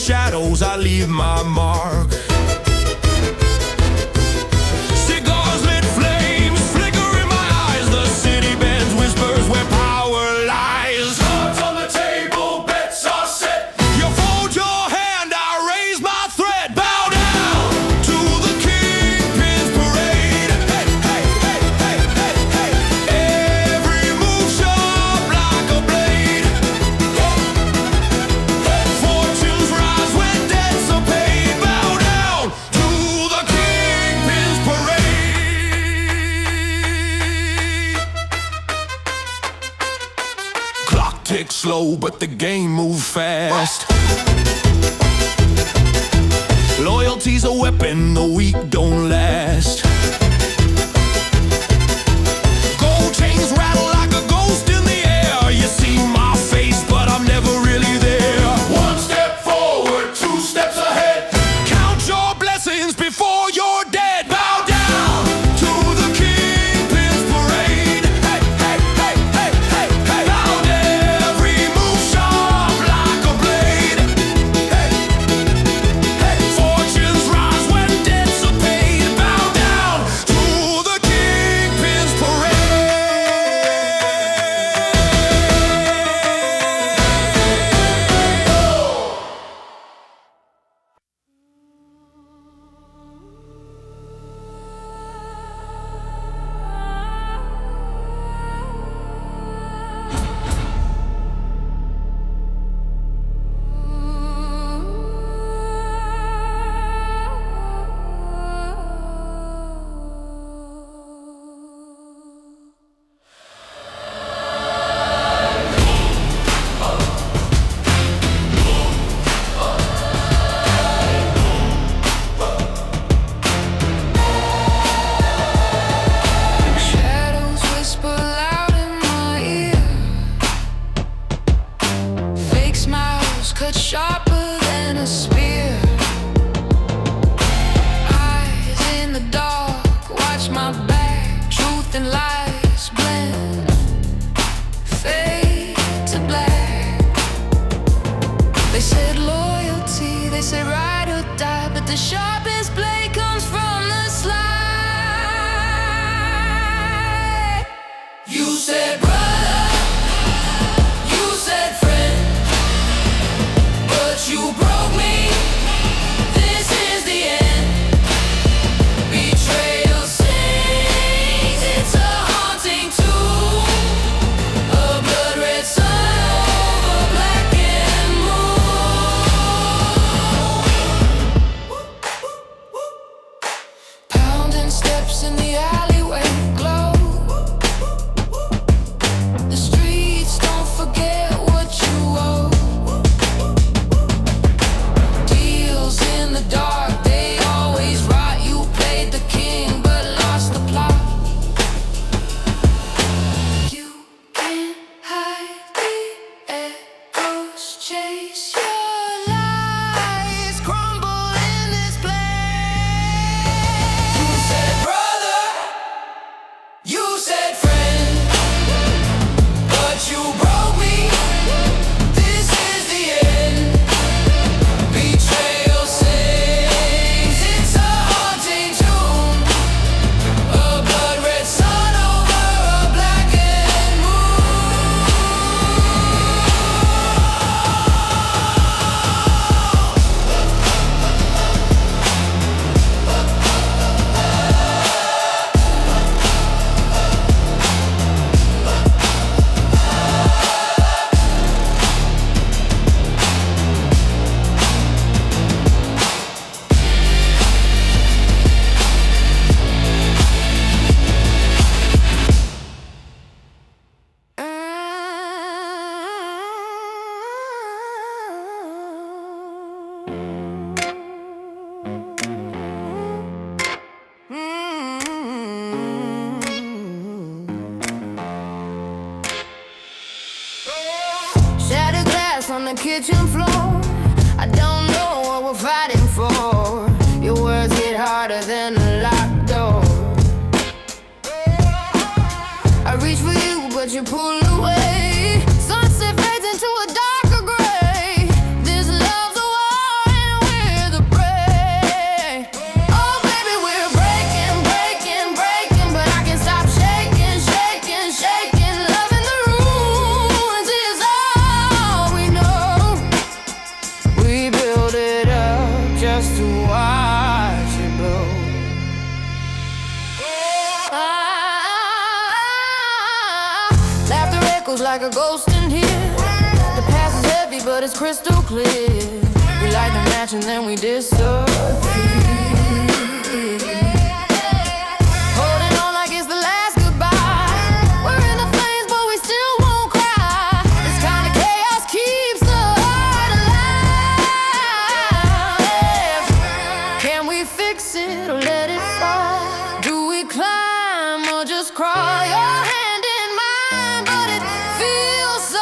shadows I leave my mark. Cigars lit flames flicker in my eyes. The city bends whispers where power lies. Cards on the table, bets are set. You fold your hand, I raise my threat. Bow down to the kingpin's parade. Hey, hey, hey, hey, hey, hey. Every move sharp like a blade. Fortunes rise when debts are paid. Bow down to the kingpin's parade. Clock ticks slow, but the game moves fast. Loyalty's a weapon, the weak don't last. Gold chains rattle like a ghost in the air. You see my face, but I'm never really there. One step forward, two steps ahead. Count your blessings before you're dead. Bow down to the kingpin's parade. Hey, hey, hey, hey, hey, hey. Bound every move sharp like a blade. Hey, hey. Fortunes rise when debts are paid. Bow down to the kingpin's Shadows whisper loud in my ear. Fake smiles cut sharper than a spear. Eyes in the dark, watch my back. Truth and lies blend, fade to black. They said loyalty, they said ride or die, but the sharpest blade comes from the slide. You said brother, you said friend, but you broke me. This is the end. Betrayal sings, it's a haunting tune. A blood red sun over black and moon. Pounding steps in the alleyway glow. The streets don't forget what you owe. Deals in the dark, they always rot. You played the king but lost the plot. You can't hide the echoes, chase your lies, crumble in this place. You said brother, you said friend, but you broke me. This is the end. Betrayal sings, it's a haunting tune. A blood red sun over a blackened moon. Shattered glass on the kitchen floor. I don't know what we're fighting for. Your words hit harder than a locked door. I reach for you, but you pull away. Sunset fades into a darker gray. This love's a war like a ghost in here. The past is heavy, but it's crystal clear. We light the match and then we disappear. Holding on like it's the last goodbye. We're in the flames, but we still won't cry. This kind of chaos keeps the heart alive. Can we fix it or let it fall? Do we climb or just crawl? Your hand in mine, but it feels so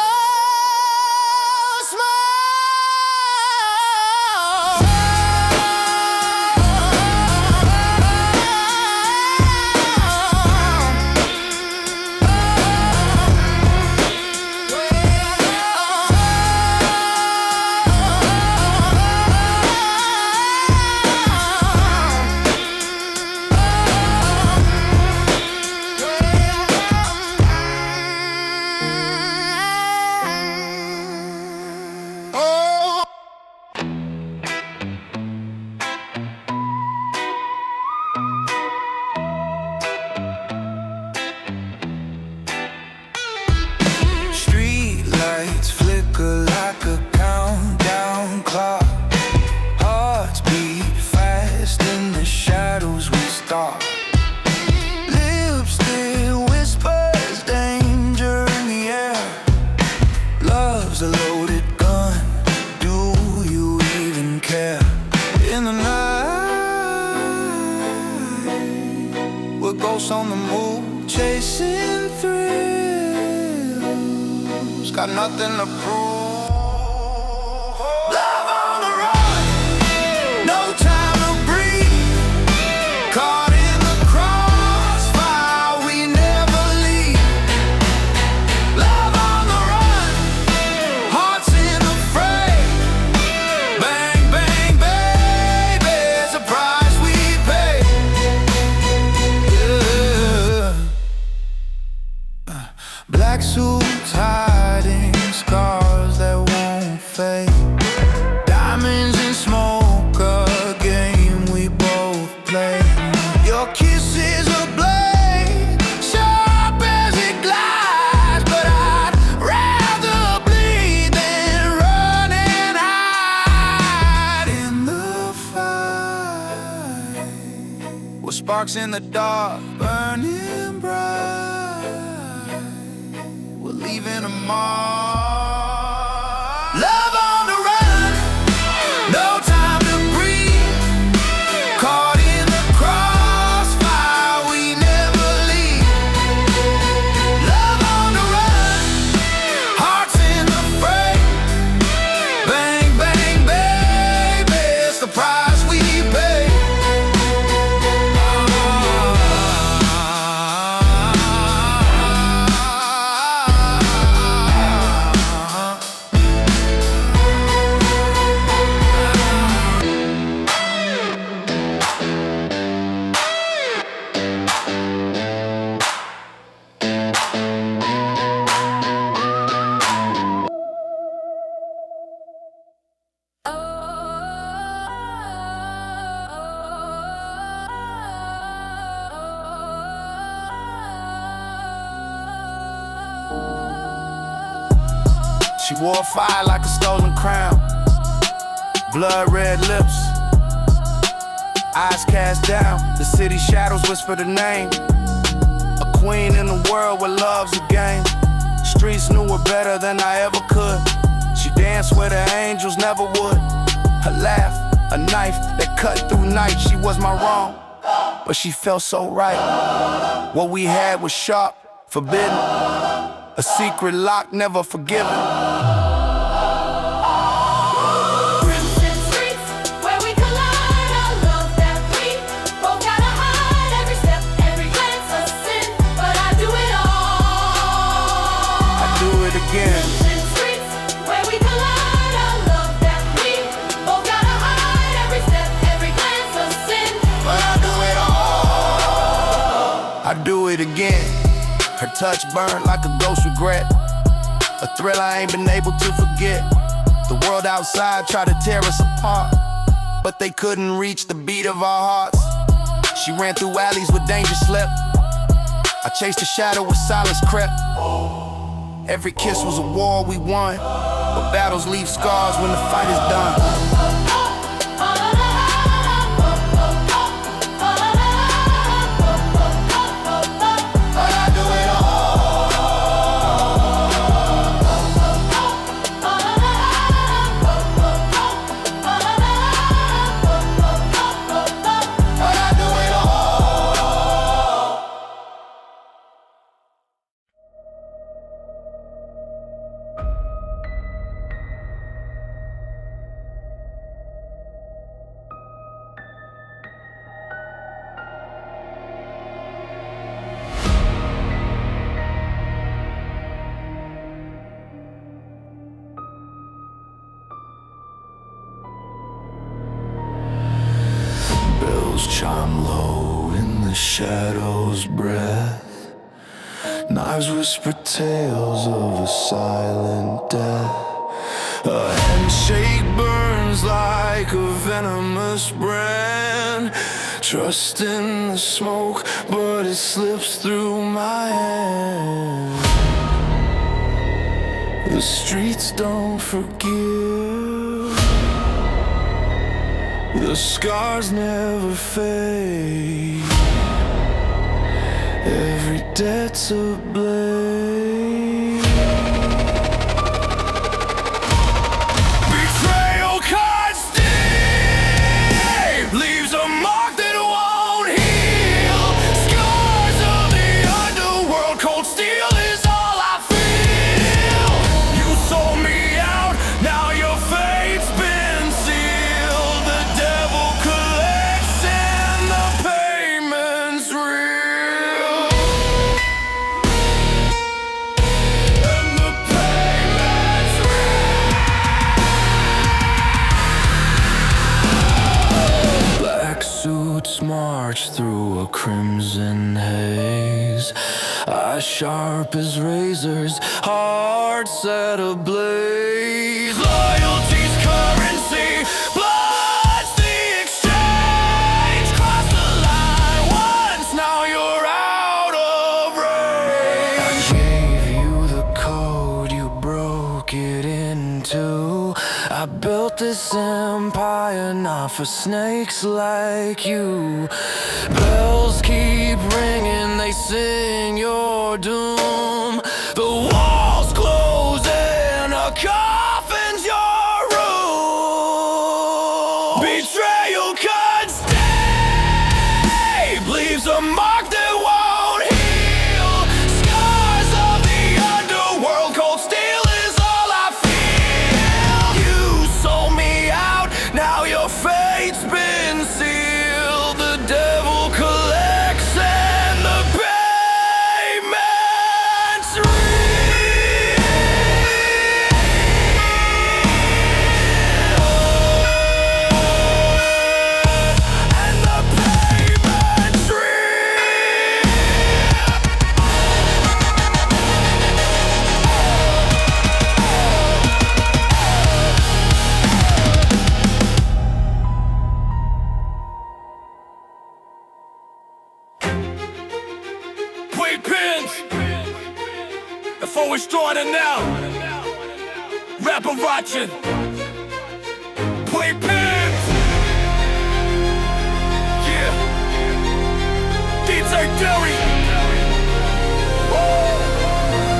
on the move, chasing thrills, got nothing to prove. Love on the run, no time to breathe. Caught in the crossfire, we never leave. Love on the run, hearts in the fray. Bang, bang, baby, it's a price we pay. Black suits hiding scars that won't fade. Diamonds and smoke, a game we both play. Your kiss is a blade, sharp as it glides. But I'd rather bleed than run and hide in the fight. With sparks in the dark, burning bright. Leaving a mark. Love on the run, no time to breathe. Caught in the crossfire, we never leave. Love on the run, hearts in the fray. Bang, bang, baby, it's the price we pay. She wore fire like a stolen crown. Blood red lips, eyes cast down. The city shadows whisper the name. A queen in a world where love's a game. Streets knew her better than I ever could. She danced where the angels never would. Her laugh, a knife that cut through night. She was my wrong, but she felt so right. What we had was sharp, forbidden. A secret lock, never forgiven. Crimson streets, where we collide. A love that we both gotta hide. Every step, every glance, a sin. But I do it all. I do it again. Crimson streets, where we collide. A love that we both gotta hide. Every step, every glance, a sin. But I do it all. I do it again. Her touch burned like a ghost regret. A thrill I ain't been able to forget. The world outside tried to tear us apart, but they couldn't reach the beat of our hearts. She ran through alleys where danger slept. I chased a shadow where silence crept. Every kiss was a war we won, but battles leave scars when the fight is done. Chime low in the shadows' breath. Knives whisper tales of a silent death. A handshake burns like a venomous brand. Trust in the smoke, but it slips through my hand. The streets don't forgive. The scars never fade. Every debt's a blade. Betrayal cuts deep, leaves a mark that won't heal. Scars of the underworld, cold steel is all I feel. You sold me out, now your fate's been sealed. The devil collects and the payment's real. And the payment's real. Black suits march through a crimson haze. Eyes sharp as razors, hearts set ablaze. Loyalty's currency, blood's the exchange. Cross the line once, now you're out of range. I gave you the code, you broke it in two. I built this empire not for snakes like you. Bells keep ringing, they sing your doom. The walls close in, a coffin's your room. Betrayal cuts deep, leaves a mark that won't heal. Scars of the underworld, cold steel is all I feel. You sold me out, now your fate's been sealed. The devil collects and the payment's real. And the payment's real. Wait, pins! Before we start it now, rapper watching. Play pins! Yeah! DJ Derry!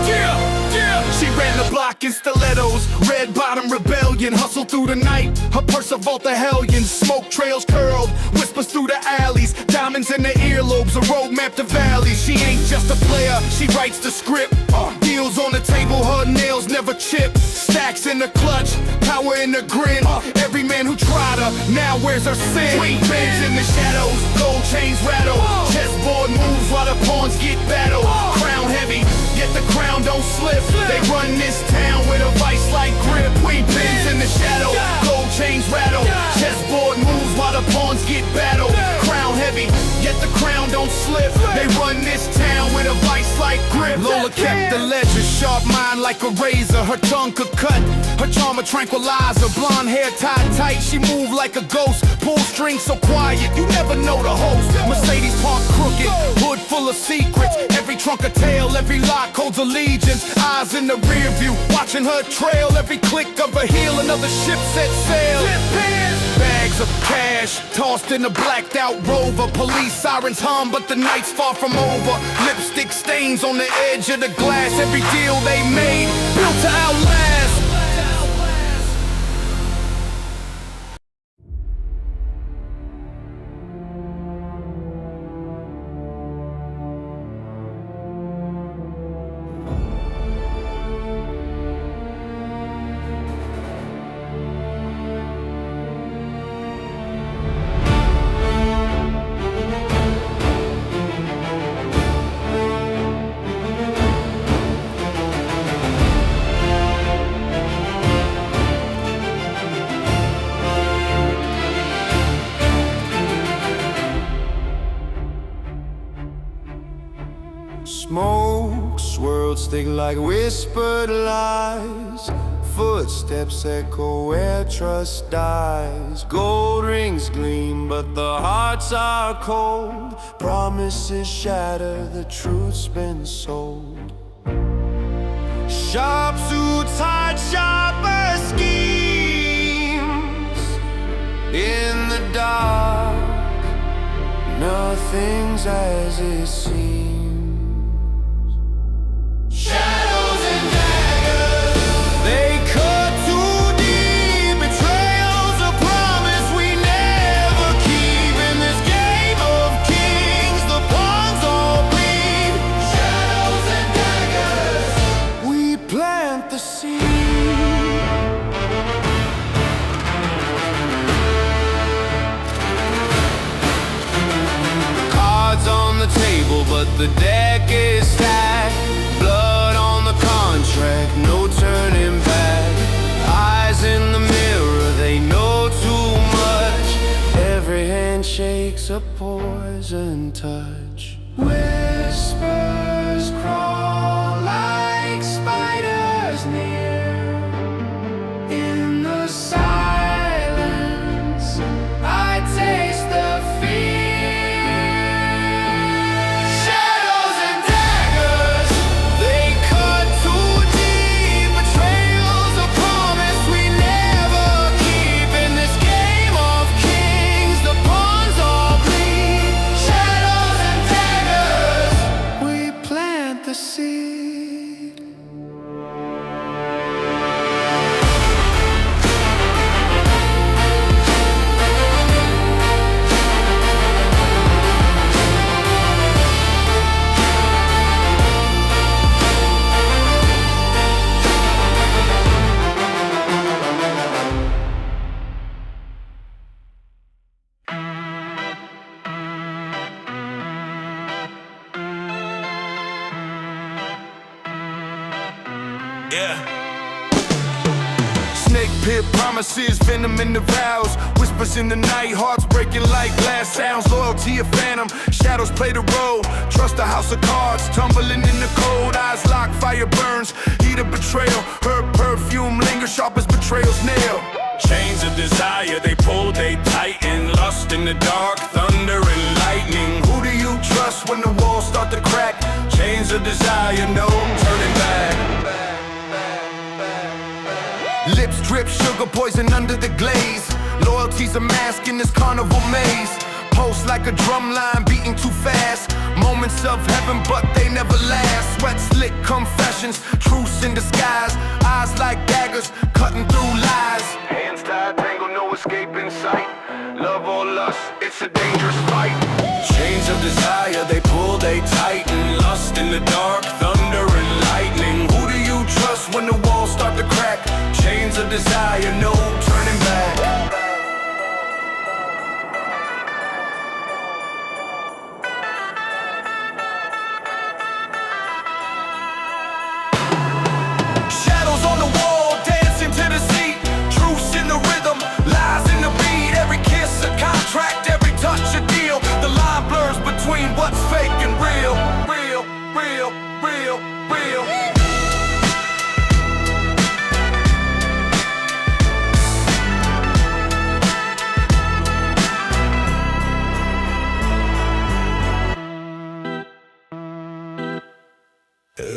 Yeah! Yeah! She ran the block in stilettos, red bottom rebellion, hustled through the night. Her purse a vault of hellions, smoke trails curled, whispers through the alleys, diamonds in the earlobes, a roadmap to valleys. She ain't just a player, she writes the script. Deals on the table, her nails never chip. Stacks in the clutch, power in the grin. Every man who tried her now wears her sin. Sweet bends in the shadows, gold chains rattle. Chessboard moves while the pawns get battled. Crown heavy, yet the crown don't slip. They run this town with a vice like grip. Queen pins in the shadow, gold chains rattle. Chessboard moves while the pawns get battled. Crown heavy, yet the crown don't slip. slip. They run this town with a vice-like grip. Lola kept the ledger, sharp mind like a razor. Her tongue could cut, her charm a tranquilizer. Blonde hair tied tight, she moved like a ghost. Pull strings so quiet, you never know the host. Mercedes parked crooked, hood full of secrets. Every trunk a tale, every lock holds allegiance. Eyes in the rear view, watching her trail. Every click of her heel, another ship set sail. Bags of cash, tossed in a blacked out Rover. Police sirens hum, but the night's far from over. Lipstick stains on the edge of the glass. Every deal they made, built to outlast. Smoke swirled, stick like whispered lies. Footsteps echo where trust dies. Gold rings gleam, but the hearts are cold. Promises shatter, the truth's been sold. Sharp suits hide sharper schemes. In the dark, nothing's as it seems. Shadows and daggers, they cut too deep. Betrayals of promise we never keep. In this game of kings, the pawns all bleed. Shadows and daggers, we plant the seed. Cards on the table, but the deck is stacked. Blood on the contract, no turning back. Eyes in the mirror, they know too much. Every handshake's a poison touch. Whispers crawl like spiders near. In the silence, I taste the fear. Snake pit promises, venom in the vows. Whispers in the night, hearts breaking like glass sounds. Loyalty a phantom, shadows play the role. Trust a house of cards, tumbling in the cold. Eyes locked, fire burns, heat of betrayal. Her perfume lingers sharp as betrayal's nail. Chains of desire, they pull, they tighten. Lust in the dark, thunder and lightning. Who do you trust when the walls start to crack? Chains of desire, no turning back. Lips drip sugar poison under the glaze. Loyalty's a mask in this carnival maze. Pulse like a drum line beating too fast. Moments of heaven but they never last. Sweat slick confessions, truths in disguise. Eyes like daggers cutting through lies. Hands tied, tangled, no escape in sight. Love or lust, it's a dangerous fight. Chains of desire, they pull, they tighten. Lust in the dark, thunder and lightning. Who do you trust when the walls start to crack? Chains of desire, no turning back. Shadows on the wall, dancing to the seat. Truths in the rhythm, lies in the beat. Every kiss a contract, every touch a deal. The line blurs between what's fake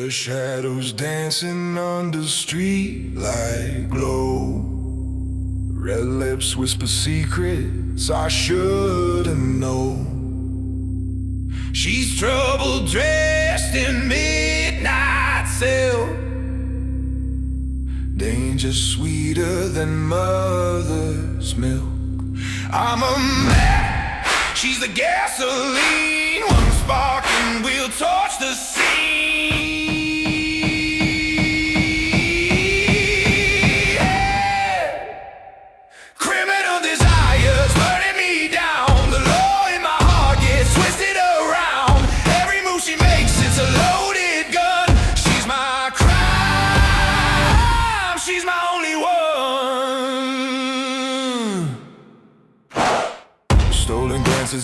The shadows dancing under streetlight glow. Red lips whisper secrets I shouldn't know. She's trouble dressed in midnight silk. Danger sweeter than mother's milk. I'm a man, she's the gasoline. One spark and we'll torch the scene.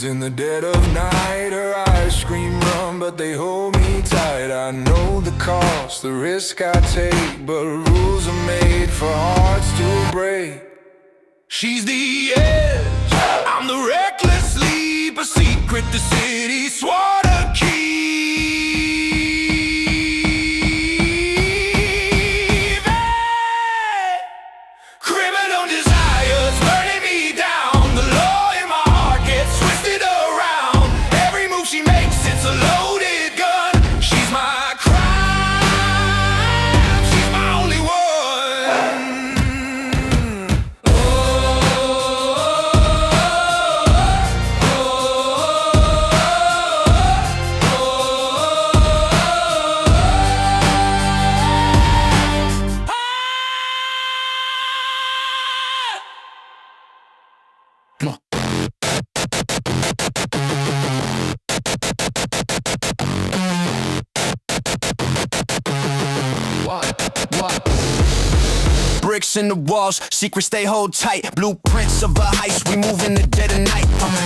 In the dead of night, her eyes scream run, but they hold me tight. I know the cost, the risk I take, but rules are made for hearts to break. She's the edge, I'm the reckless leap, a secret the city swore to keep. Hey! Criminal desires burning me down. The law in my heart gets twisted around. Every move she makes, it's a loaded gun. She's my crime, she's my only one. Bricks in the walls, secrets they hold tight. Blueprints of a heist, we move in the dead of night.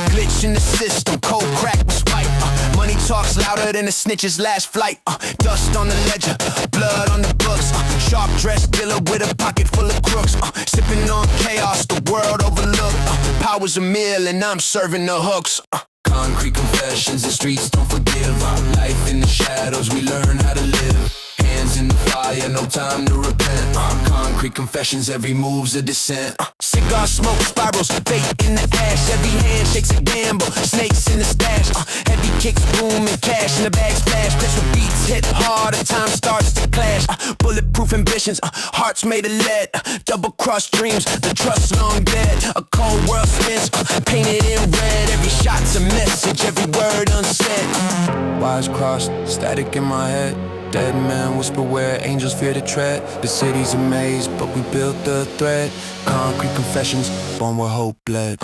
Glitch in the system, cold crack was white. Money talks louder than a snitch's last flight. Dust on the ledger, blood on the books. Sharp dressed dealer with a pocket full of crooks. Sipping on chaos, the world overlooked. Power's a meal and I'm serving the hooks. Concrete confessions, the streets don't forgive. Life in the shadows, we learn how to live. Hands in the fire, no time to repent. Concrete confessions, every move's a descent. Cigar smoke spirals, fate in the ash. Every hand shakes a gamble, snakes in the stash. Heavy kicks boom and cash in the bag splash. Pressure beats hit hard and time starts to clash. Bulletproof ambitions, hearts made of lead. Double cross dreams, the trust long dead. A cold world spins, painted in red. Every shot's a message, every word unsaid. Wires crossed, static in my head. Dead man whisper where angels fear to tread. The city's a maze, but we built the thread. Concrete confessions, born where hope bled.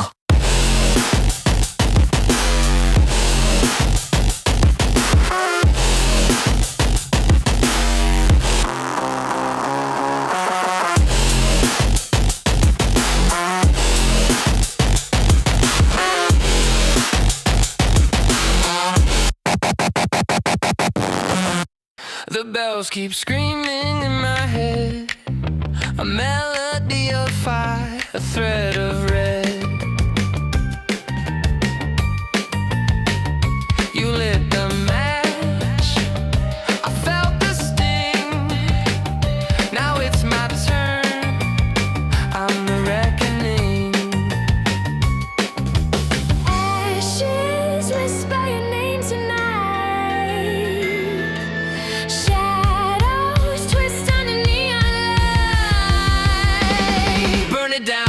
The bells keep screaming in my head. A melody of fire, a thread of red. You lit the match, I felt the sting. Now it's my turn, I'm the reckoning. Ashes whisper your name tonight. Shadows twist on the neon light. Burn it down.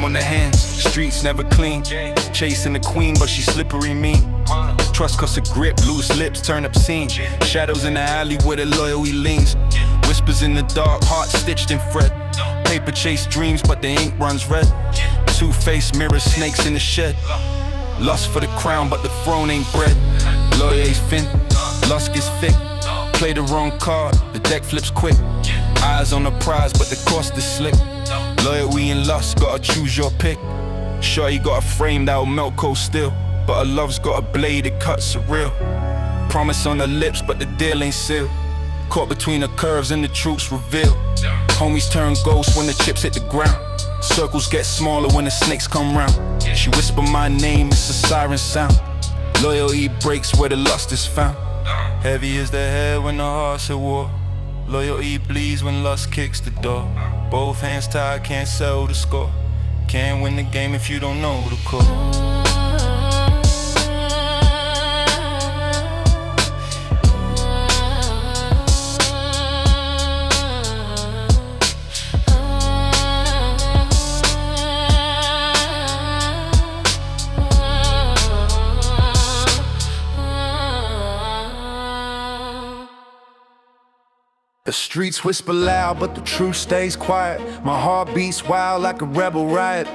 on the hands, streets never clean. Chasing the queen, but she slippery mean. Trust costs a grip, loose lips turn obscene. Shadows in the alley where the loyalty leans. Whispers in the dark, heart stitched in fret. Paper chase dreams, but the ink runs red. Two-faced mirrors, snakes in the shed. Lust for the crown, but the throne ain't bred. Lawyer's fin, lust gets thick. Play the wrong card, the deck flips quick. Eyes on the prize, but the cost is slick. Loyalty and lust, gotta choose your pick. Sure, you got a frame that'll melt cold steel, but a love's got a blade that cuts surreal. Promise on the lips, but the deal ain't sealed. Caught between the curves and the truth's revealed. Homies turn ghosts when the chips hit the ground. Circles get smaller when the snakes come round. She whisper my name, it's a siren sound. Loyalty breaks where the lust is found. Heavy is the head when the heart's at war. Loyalty bleeds when lust kicks the door. Both hands tied, can't sell the score. Can't win the game if you don't know the code. The streets whisper loud, but the truth stays quiet. My heart beats wild like a rebel riot.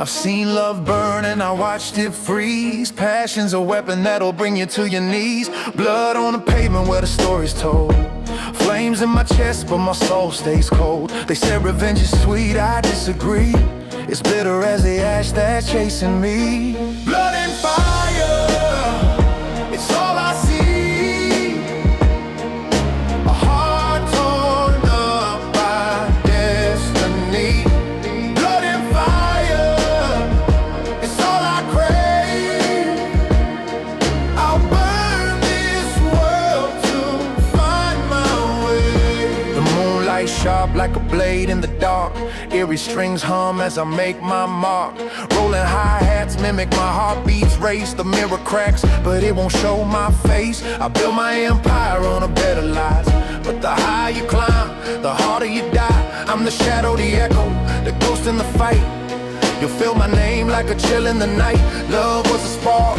I've seen love burn and I watched it freeze. Passion's a weapon that'll bring you to your knees. Blood on the pavement where the story's told. Flames in my chest, but my soul stays cold. They said revenge is sweet, I disagree. It's bitter as the ash that's chasing me. Blood and fire, it's all I see. Sharp like a blade in the dark. Eerie strings hum as I make my mark. Rolling hi-hats mimic my heartbeats race. The mirror cracks, but it won't show my face. I built my empire on a bed of lies. But the higher you climb, the harder you die. I'm the shadow, the echo, the ghost in the fight. You'll feel my name like a chill in the night. Love was a spark,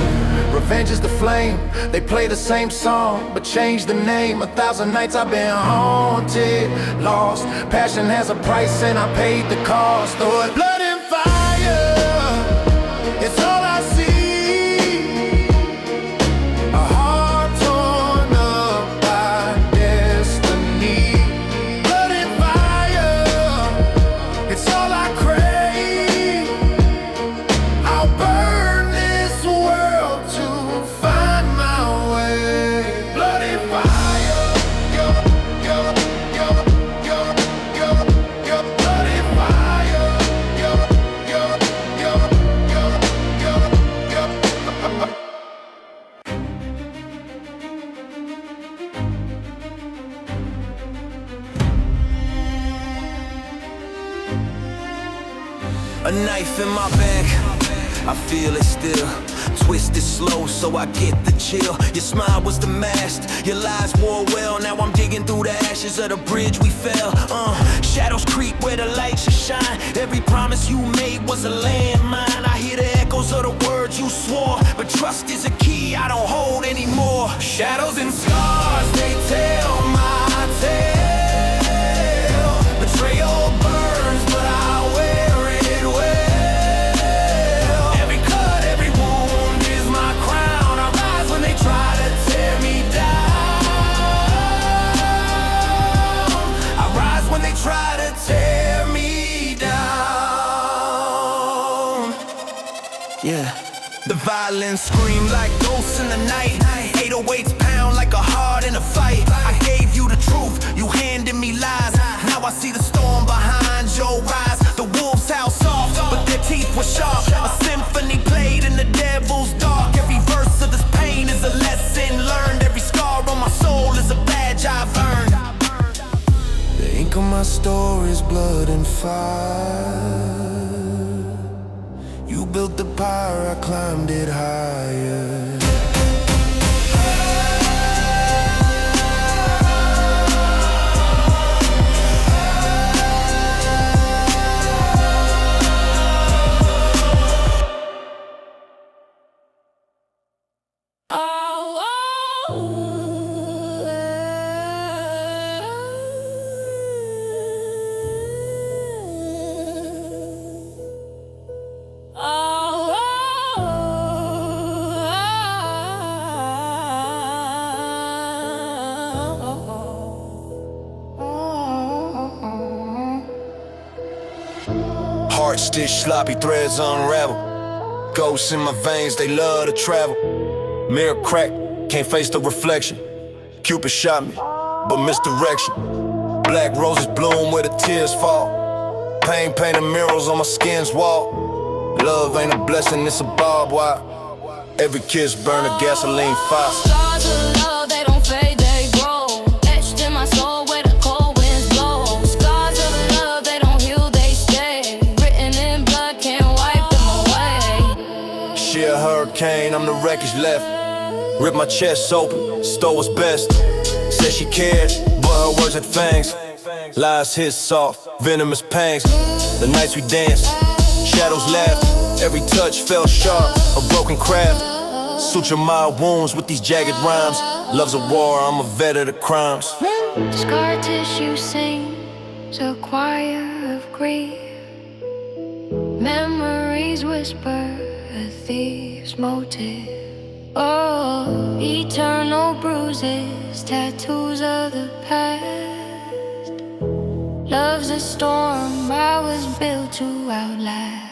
revenge is the flame. They play the same song, but change the name. 1,000 nights I've been haunted, lost. Passion has a price and I paid the cost. Oh, blood and fire, it's all I see. A heart torn up by destiny. Blood and fire, it's all I crave. Burn this world to find my way. Blood and fire, blood and fire, A knife in my back, I feel it still. Twisted slow so I get the chill. Your smile was the mask, your lies wore well. Now I'm digging through the ashes of the bridge we fell. Shadows creep where the light should shine. Every promise you made was a landmine. I hear the echoes of the words you swore, but trust is a key I don't hold anymore. Shadows and scars, they tell my tale. Betrayal burns, but I wear it well. Every cut, every wound is my crown. I rise when they try to tear me down. I rise when they try to tear me down. Yeah. The violence scream like ghosts in the night. 808s pound like a heart in a fight. I gave you the truth, you handed me lies. Now I see the storm behind your eyes. The wolves howl soft, but their teeth were sharp. A symphony played in the devil's dark. Every verse of this pain is a lesson learned. Every scar on my soul is a badge I've earned. The ink on my story is blood and fire. You built the pyre, I climbed it higher. Heart stitched, sloppy threads unravel. Ghosts in my veins, they love to travel. Mirror crack, can't face the reflection. Cupid shot me, but misdirection. Black roses bloom where the tears fall. Pain painted murals on my skin's wall. Love ain't a blessing, it's a barbed wire. Every kiss burn a gasoline fire. Scars of love, they don't fade, they grow. Etched in my soul where the cold winds blow. Scars of love, they don't heal, they stay. Written in blood, can't wipe them away. She a hurricane, I'm the wreckage left. Ripped my chest open, stole what's best. Said she cared, but her words had fangs. Lies hit soft, venomous pangs. The nights we danced, shadows laughed. Every touch fell sharp, a broken craft. Suture my wounds with these jagged rhymes. Love's a war, I'm a vet of the crimes. Scar tissue sings a choir of grief. Memories whisper a thief's motive. Oh, eternal bruises, tattoos of the past. Love's a storm I was built to outlast.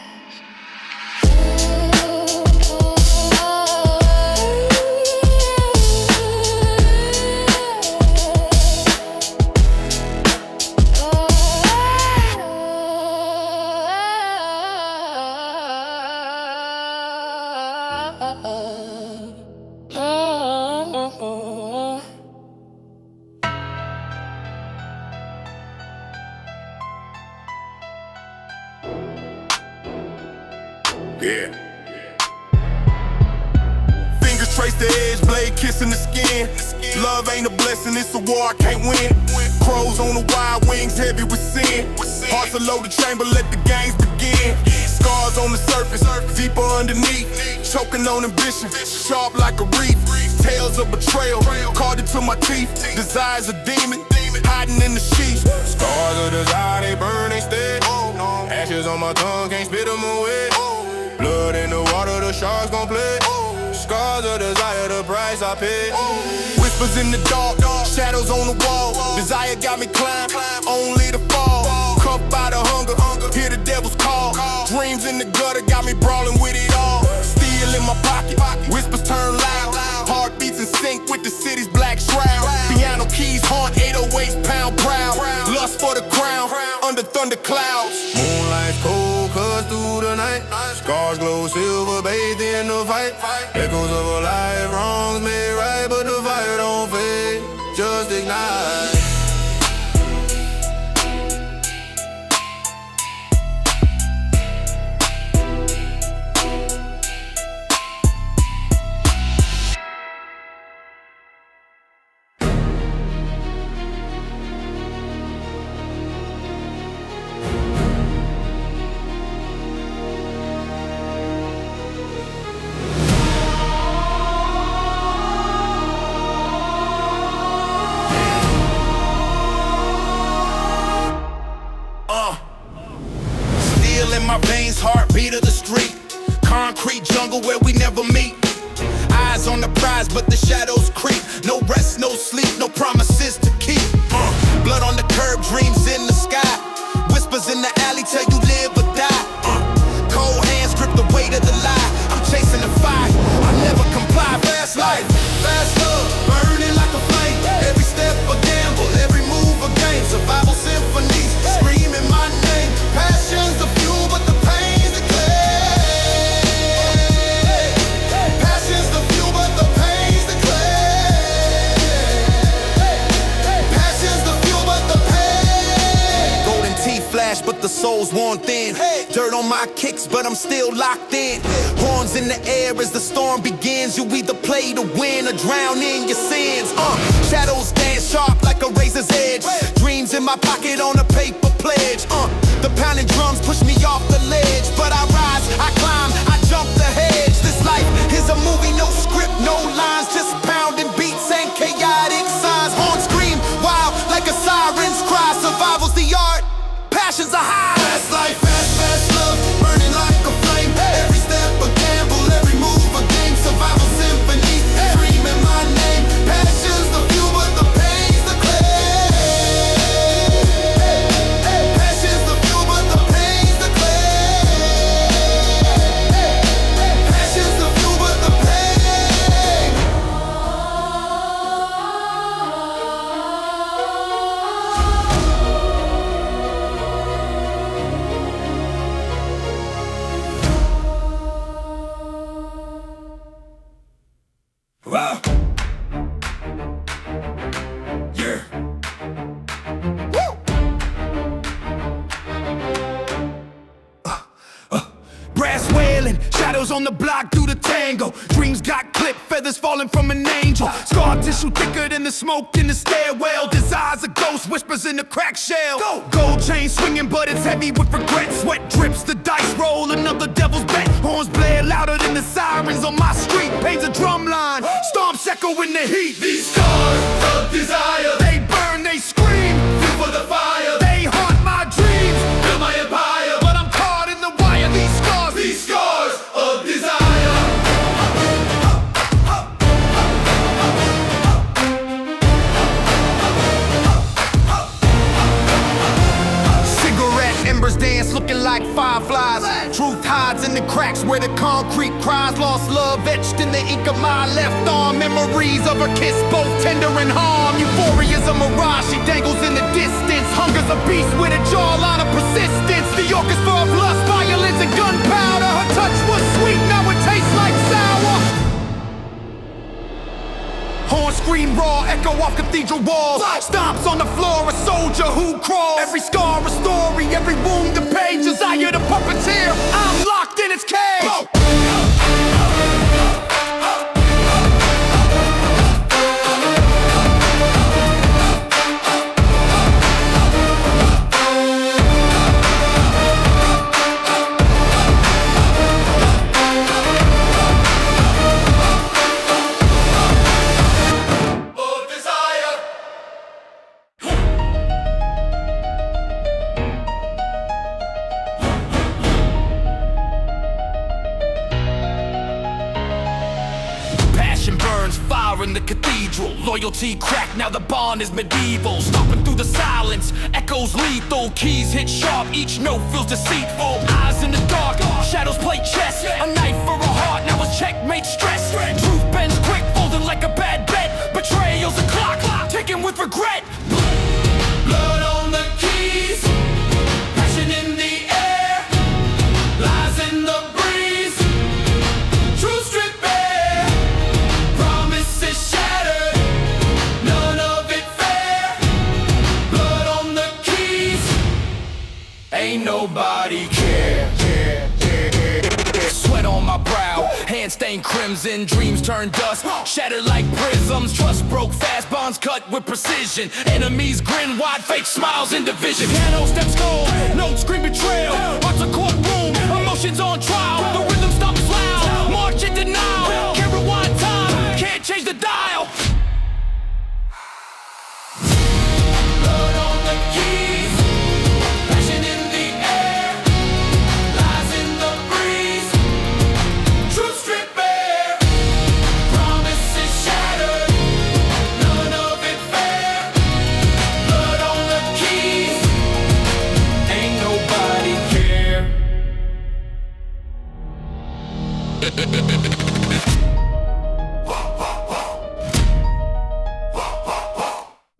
Yeah. Fingers trace the edge, blade kissing the skin. Love ain't a blessing, it's a war I can't win. Crows on the wild wings, heavy with sin. Hearts a loaded chamber, let the games begin. Scars on the surface, deeper underneath. Choking on ambition, sharp like a reef. Tales of betrayal, carved into my teeth. Desire's a demon, hiding in the sheets. Scars of desire, they burn, they stay. Ashes on my tongue, can't spit them away. Blood in the water, the sharks gon' play. Scars of desire, the price I pay. Whispers in the dark, shadows on the wall. Desire got me climb, only to fall. Cuffed by the hunger, hear the devil's call. Dreams in the gutter got me brawling with it all. Steel in my pocket, whispers turn loud. Heartbeats in sync with the city's black shroud. Piano keys haunt 808s pound proud. Lust for the crown, under thunder clouds. Moonlight's cold, cuts through the night. Scars glow silver, bathed in the fight. Echoes of a life, wrongs made right, but the fire don't fade, just ignite. In my veins, heartbeat of the street. Concrete jungle where we never meet. Eyes on the prize, but the shadows creep. No rest, no sleep, no promises to keep. Blood on the curb, dreams in the sky. Whispers in the alley tell you live or die. Cold hands grip the weight of the lie. I'm chasing the fire, I never comply. Fast life, fast love, burning like a flame. Every step a gamble, every move a game. Survival symphonies, screaming my name. Passion's the fuel, but the pain's the clay. Passion's the fuel, but the pain's the clay. Passion's the fuel, but the pain. Golden teeth flash, but the soul's worn thin. Dirt on my kicks, but I'm still locked in. Horns in the air as the storm begins. You either play to win or drown in your sins. Shadows dance sharp like a razor's edge. Dreams in my pocket on a paper pledge. The pounding drums push me off the ledge, but I rise, I climb, I jump the hedge. This life is a movie, no script, no lines, just pounding beats and chaotic signs. Horns scream wild like a siren's cry. Survival's the art, passion's a high. Fast life, fast love, burning like a flame. Every step a gamble, every move a game. Survival symphony, screaming my name. Passion's the fuel, but the pain's the clay. Passion's the fuel, but the pain's the clay. Shadows on the block do the tango. Dreams got clipped, feathers falling from an angel. Scar tissue thicker than the smoke in the stairwell. Desires a ghost, whispers in the cracked shell. Gold chain swinging, but it's heavy with regret. Sweat drips, the dice roll, another devil's bet. Horns blare louder than the sirens on my street. Pains a drum line, stomps echo in the heat. These scars of desire, They burn, they scream, fuel for the fire. they haunt my dreams. Build my empire, But I'm caught in the wire, these scars. these scars of desire. Cigarette embers dance looking like fireflies. Truth hides in the cracks where the concrete cries. Lost love etched in the ink of my left arm. Memories of a kiss, both tender and harm. Euphoria's a mirage, she dangles in the distance. Hunger's a beast with a jawline of persistence. The orchestra of lust, violence and gunpowder. Her touch was sweet, now it tastes like sour. Horn scream raw, echo off cathedral walls. Stomps on the floor, a soldier who crawls. Every scar a story, every wound a page. Desire to puppeteer, I'm locked in its cage. Of desire. Passion burns, fire in the cathedral. Loyalty cracked, now the bond is medieval. Stomping through the silence, echoes lethal. Keys hit sharp, each note feels deceitful. Eyes in the dark, shadows play chess. A knife for a heart, now it's checkmate stress. Truth bends quick, folding like a bad bet. Betrayal's a clock, ticking with regret. Blood on the keys, passion in the air, lies in the breeze, truth stripped bare, promises shattered, none of it fair. Blood on the keys, Ain't nobody care. Sweat on my brow, hands stained crimson. Dreams turn dust, shattered like prisms. Trust broke fast, bonds cut with precision. Enemies grin, wide fake smiles in division. Piano steps cold, notes scream betrayal. Hearts a courtroom, emotions on trial. The rhythm stops loud, march in denial. Can't rewind time, can't change the dial. blood on the keys, passion in the air, lies in the breeze, truth stripped bare, promises shattered, none of it fair. Blood on the keys, Ain't nobody care.